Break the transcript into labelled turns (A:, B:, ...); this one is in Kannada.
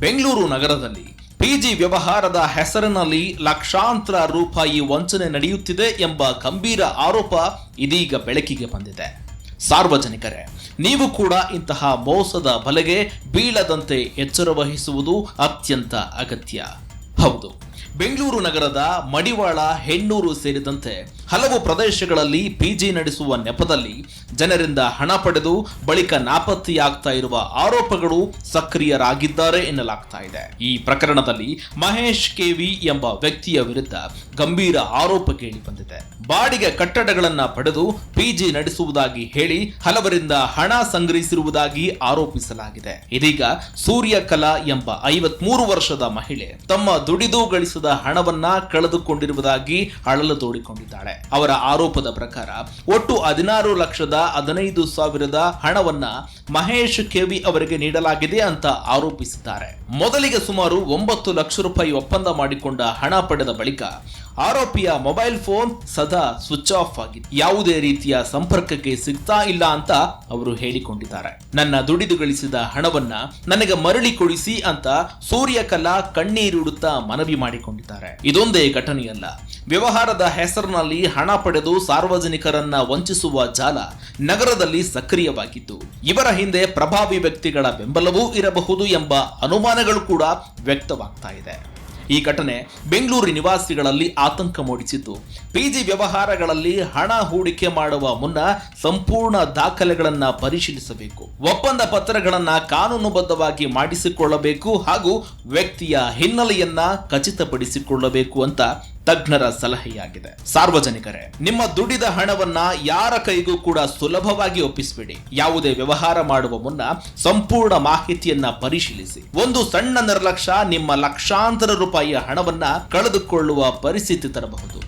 A: ಬೆಂಗಳೂರು ನಗರದಲ್ಲಿ ಪಿಜಿ ವ್ಯವಹಾರದ ಹೆಸರಿನಲ್ಲಿ ಲಕ್ಷಾಂತರ ರೂಪಾಯಿ ವಂಚನೆ ನಡೆಯುತ್ತಿದೆ ಎಂಬ ಗಂಭೀರ ಆರೋಪ ಇದೀಗ ಬೆಳಕಿಗೆ ಬಂದಿದೆ. ಸಾರ್ವಜನಿಕರೇ, ನೀವು ಕೂಡ ಇಂತಹ ಮೋಸದ ಬಲೆಗೆ ಬೀಳದಂತೆ ಎಚ್ಚರ ವಹಿಸುವುದು ಅತ್ಯಂತ ಅಗತ್ಯ. ಹೌದು, ಬೆಂಗಳೂರು ನಗರದ ಮಡಿವಾಳ, ಹೆಣ್ಣೂರು ಸೇರಿದಂತೆ ಹಲವು ಪ್ರದೇಶಗಳಲ್ಲಿ ಪಿಜಿ ನಡೆಸುವ ನೆಪದಲ್ಲಿ ಜನರಿಂದ ಹಣ ಪಡೆದು ಬಳಿಕ ನಾಪತ್ತೆಯಾಗ್ತಾ ಇರುವ ಆರೋಪಗಳು ಸಕ್ರಿಯರಾಗಿದ್ದಾರೆ ಎನ್ನಲಾಗ್ತಾ ಇದೆ. ಈ ಪ್ರಕರಣದಲ್ಲಿ ಮಹೇಶ್ ಕೆವಿ ಎಂಬ ವ್ಯಕ್ತಿಯ ವಿರುದ್ಧ ಗಂಭೀರ ಆರೋಪ ಕೇಳಿ ಬಂದಿದೆ. ಬಾಡಿಗೆ ಕಟ್ಟಡಗಳನ್ನ ಪಡೆದು ಪಿಜಿ ನಡೆಸುವುದಾಗಿ ಹೇಳಿ ಹಲವರಿಂದ ಹಣ ಸಂಗ್ರಹಿಸಿರುವುದಾಗಿ ಆರೋಪಿಸಲಾಗಿದೆ. ಇದೀಗ ಸೂರ್ಯಕಲಾ ಎಂಬ 53 ವರ್ಷದ ಮಹಿಳೆ ತಮ್ಮ ದುಡಿದು ಗಳಿಸಿದ ಹಣವನ್ನ ಕಳೆದುಕೊಂಡಿರುವುದಾಗಿ ಅಳಲು ತೋಡಿಕೊಂಡಿದ್ದಾಳೆ. ಅವರ ಆರೋಪದ ಪ್ರಕಾರ ಒಟ್ಟು 16,15,000 ಹಣವನ್ನ ಮಹೇಶ್ ಕೆವಿ ಅವರಿಗೆ ನೀಡಲಾಗಿದೆ ಅಂತ ಆರೋಪಿಸಿದ್ದಾರೆ. ಮೊದಲಿಗೆ ಸುಮಾರು 9 ಲಕ್ಷ ರೂಪಾಯಿ ಒಪ್ಪಂದ ಮಾಡಿಕೊಂಡ ಹಣ ಪಡೆದ ಬಳಿಕ ಆರೋಪಿಯ ಮೊಬೈಲ್ ಫೋನ್ ಸದಾ ಸ್ವಿಚ್ ಆಫ್ ಆಗಿದೆ. ಯಾವುದೇ ರೀತಿಯ ಸಂಪರ್ಕಕ್ಕೆ ಸಿಗ್ತಾ ಇಲ್ಲ ಅಂತ ಅವರು ಹೇಳಿಕೊಂಡಿದ್ದಾರೆ. ನನ್ನ ದುಡಿದು ಗಳಿಸಿದ ಹಣವನ್ನ ನನಗೆ ಮರಳಿ ಕೊಡಿಸಿ ಅಂತ ಸೂರ್ಯಕಲಾ ಕಣ್ಣೀರಿಡುತ್ತಾ ಮನವಿ ಮಾಡಿಕೊಂಡಿದ್ದಾರೆ. ಇದೊಂದೇ ಘಟನೆಯಲ್ಲ, ವ್ಯವಹಾರದ ಹೆಸರಿನಲ್ಲಿ ಹಣ ಪಡೆದು ಸಾರ್ವಜನಿಕರನ್ನ ವಂಚಿಸುವ ಜಾಲ ನಗರದಲ್ಲಿ ಸಕ್ರಿಯವಾಗಿದ್ದು, ಇವರ ಹಿಂದೆ ಪ್ರಭಾವಿ ವ್ಯಕ್ತಿಗಳ ಬೆಂಬಲವೂ ಇರಬಹುದು ಎಂಬ ಅನುಮಾನಗಳು ಕೂಡ ವ್ಯಕ್ತವಾಗ್ತಾ ಇದೆ. ಈ ಘಟನೆ ಬೆಂಗಳೂರು ನಿವಾಸಿಗಳಲ್ಲಿ ಆತಂಕ ಮೂಡಿಸಿದ್ದು, ಪಿಜಿ ವ್ಯವಹಾರಗಳಲ್ಲಿ ಹಣ ಹೂಡಿಕೆ ಮಾಡುವ ಮುನ್ನ ಸಂಪೂರ್ಣ ದಾಖಲೆಗಳನ್ನ ಪರಿಶೀಲಿಸಬೇಕು, ಒಪ್ಪಂದ ಪತ್ರಗಳನ್ನ ಕಾನೂನುಬದ್ಧವಾಗಿ ಮಾಡಿಸಿಕೊಳ್ಳಬೇಕು ಹಾಗೂ ವ್ಯಕ್ತಿಯ ಹಿನ್ನೆಲೆಯನ್ನ ಖಚಿತಪಡಿಸಿಕೊಳ್ಳಬೇಕು ಅಂತ ತಜ್ಞರ ಸಲಹೆಯಾಗಿದೆ. ಸಾರ್ವಜನಿಕರೇ, ನಿಮ್ಮ ದುಡಿದ ಹಣವನ್ನ ಯಾರ ಕೈಗೂ ಕೂಡ ಸುಲಭವಾಗಿ ಒಪ್ಪಿಸಬೇಡಿ. ಯಾವುದೇ ವ್ಯವಹಾರ ಮಾಡುವ ಮುನ್ನ ಸಂಪೂರ್ಣ ಮಾಹಿತಿಯನ್ನ ಪರಿಶೀಲಿಸಿ. ಒಂದು ಸಣ್ಣ ನಿರ್ಲಕ್ಷ್ಯ ನಿಮ್ಮ ಲಕ್ಷಾಂತರ ರೂಪಾಯಿಯ ಹಣವನ್ನ ಕಳೆದುಕೊಳ್ಳುವ ಪರಿಸ್ಥಿತಿ ತರಬಹುದು.